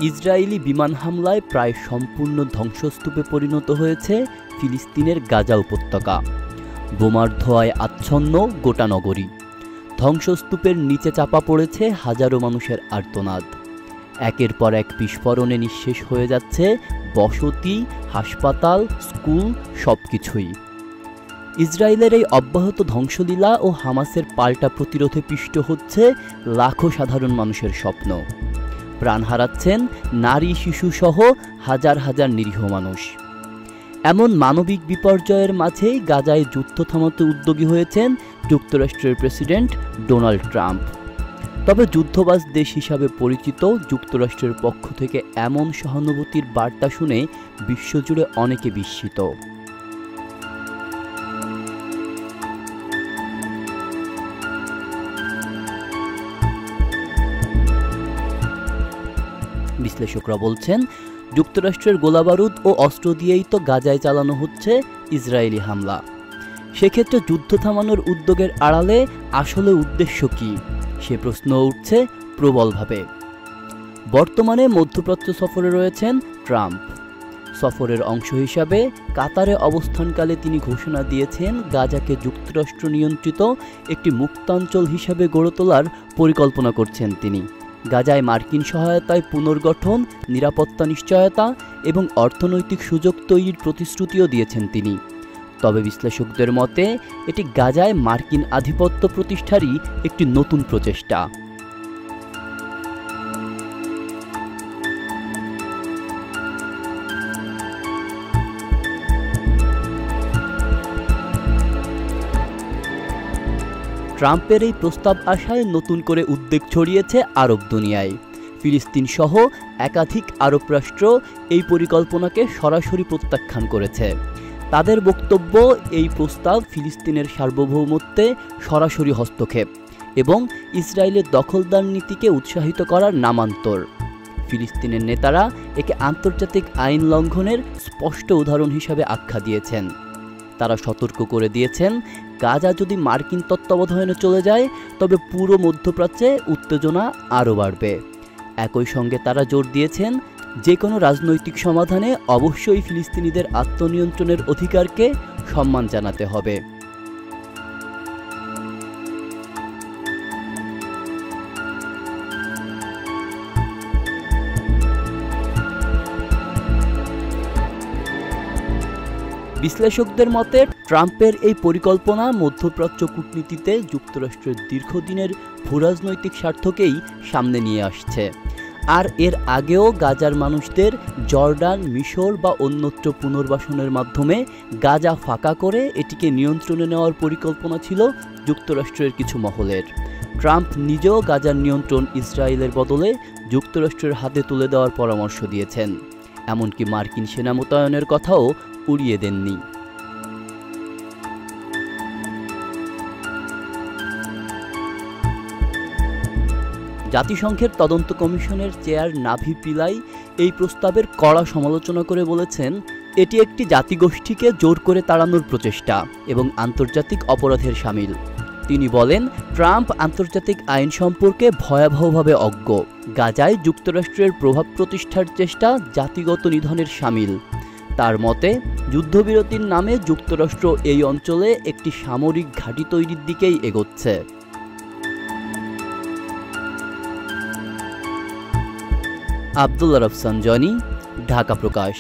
Israeli বিমান হামলায় প্রায় সম্পূর্ণ ধ্বংসস্তূপে পরিণত হয়েছে ফিলিস্তিনের গাজা উপত্যকা। বোমার ধোঁয়ায় আচ্ছন্ন গোটা নগরী। ধ্বংসস্তূপের নিচে চাপা পড়েছে হাজারো মানুষের আর্তনাদ। একের পর এক বিস্ফোরণে নিঃশেষ হয়ে যাচ্ছে বসতি, হাসপাতাল, স্কুল, সবকিছুই। ইসরায়েলের এই অব্যাহত ধ্বংসলীলা ও হামাসের পাল্টা প্রতিরোধে পিষ্ট হচ্ছে লাখো সাধারণ মানুষের স্বপ্ন। প্রাণ হারাচ্ছেন নারী, শিশুসহ হাজার হাজার নিরীহ মানুষ। এমন মানবিক বিপর্যয়ের মাঝেই গাজায় যুদ্ধ থামাতে উদ্যোগী হয়েছেন যুক্তরাষ্ট্রের প্রেসিডেন্ট ডোনাল্ড ট্রাম্প। তবে যুদ্ধবাজ দেশ হিসাবে পরিচিত যুক্তরাষ্ট্রের পক্ষ থেকে এমন সহানুভূতির বার্তা শুনে বিশ্বজুড়ে অনেকে বিস্মিত। বিশ্লেষকরা বলছেন, যুক্তরাষ্ট্রের গোলাবারুদ ও অস্ত্র দিয়েই তো গাজায় চালানো হচ্ছে ইসরায়েলি হামলা। সেক্ষেত্রে যুদ্ধ থামানোর উদ্যোগের আড়ালে আসলে উদ্দেশ্য কী, সে প্রশ্ন উঠছে প্রবলভাবে। বর্তমানে মধ্যপ্রাচ্য সফরে রয়েছেন ট্রাম্প। সফরের অংশ হিসাবে কাতারে অবস্থানকালে তিনি ঘোষণা দিয়েছেন গাজাকে যুক্তরাষ্ট্র নিয়ন্ত্রিত একটি মুক্তাঞ্চল হিসাবে গড়ে তোলার পরিকল্পনা করছেন তিনি। গাজায় মার্কিন সহায়তায় পুনর্গঠন, নিরাপত্তা নিশ্চয়তা এবং অর্থনৈতিক সুযোগ তৈরির প্রতিশ্রুতিও দিয়েছেন তিনি। তবে বিশ্লেষকদের মতে এটি গাজায় মার্কিন আধিপত্য প্রতিষ্ঠারই একটি নতুন প্রচেষ্টা। ট্রাম্পের এই প্রস্তাব আসায় নতুন করে উদ্বেগ ছড়িয়েছে আরব দুনিয়ায়। ফিলিস্তিন সহ একাধিক আরব রাষ্ট্র এই পরিকল্পনাকে সরাসরি প্রত্যাখ্যান করেছে। তাদের বক্তব্য, এই প্রস্তাব ফিলিস্তিনের সার্বভৌমত্বে সরাসরি হস্তক্ষেপ এবং ইসরায়েলের দখলদার নীতিকে উৎসাহিত করার নামান্তর। ফিলিস্তিনের নেতারা একে আন্তর্জাতিক আইন লঙ্ঘনের স্পষ্ট উদাহরণ হিসাবে আখ্যা দিয়েছেন। তারা সতর্ক করে দিয়েছেন, গাজা যদি মার্কিন তত্ত্বাবধানে চলে যায় তবে পুরো মধ্যপ্রাচ্যে উত্তেজনা আরও বাড়বে। একই সঙ্গে তারা জোর দিয়েছেন, যে কোনো রাজনৈতিক সমাধানে অবশ্যই ফিলিস্তিনিদের আত্মনিয়ন্ত্রণের অধিকারকে সম্মান জানাতে হবে। বিশ্লেষকদের মতে ট্রাম্পের এই পরিকল্পনা মধ্যপ্রাচ্য কূটনীতিতে যুক্তরাষ্ট্রের দীর্ঘদিনের ভূরাজনৈতিক স্বার্থকেই সামনে নিয়ে আসছে। আর এর আগেও গাজার মানুষদের জর্ডান, মিশর বা অন্যত্র পুনর্বাসনের মাধ্যমে গাজা ফাঁকা করে এটিকে নিয়ন্ত্রণে নেওয়ার পরিকল্পনা ছিল যুক্তরাষ্ট্রের কিছু মহলের। ট্রাম্প নিজেও গাজার নিয়ন্ত্রণ ইসরায়েলের বদলে যুক্তরাষ্ট্রের হাতে তুলে দেওয়ার পরামর্শ দিয়েছেন। এমনকি মার্কিন সেনা মোতায়েনের কথাও উড়িয়ে দেননি। জাতিসংঘের তদন্ত কমিশনের চেয়ার নাভি পিলাই এই প্রস্তাবের কড়া সমালোচনা করে বলেছেন, এটি একটি জাতিগোষ্ঠীকে জোর করে তাড়ানোর প্রচেষ্টা এবং আন্তর্জাতিক অপরাধের শামিল। তিনি বলেন, ট্রাম্প আন্তর্জাতিক আইন সম্পর্কে ভয়াবহভাবে অজ্ঞ। গাজায় যুক্তরাষ্ট্রের প্রভাব প্রতিষ্ঠার চেষ্টা জাতিগত নিধনের শামিল। তার মতে, যুদ্ধবিরতির নামে যুক্তরাষ্ট্র এই অঞ্চলে একটি সামরিক ঘাঁটি তৈরির দিকেই এগোচ্ছে। আব্দুল্লাহ রফসান জনি, ঢাকা প্রকাশ।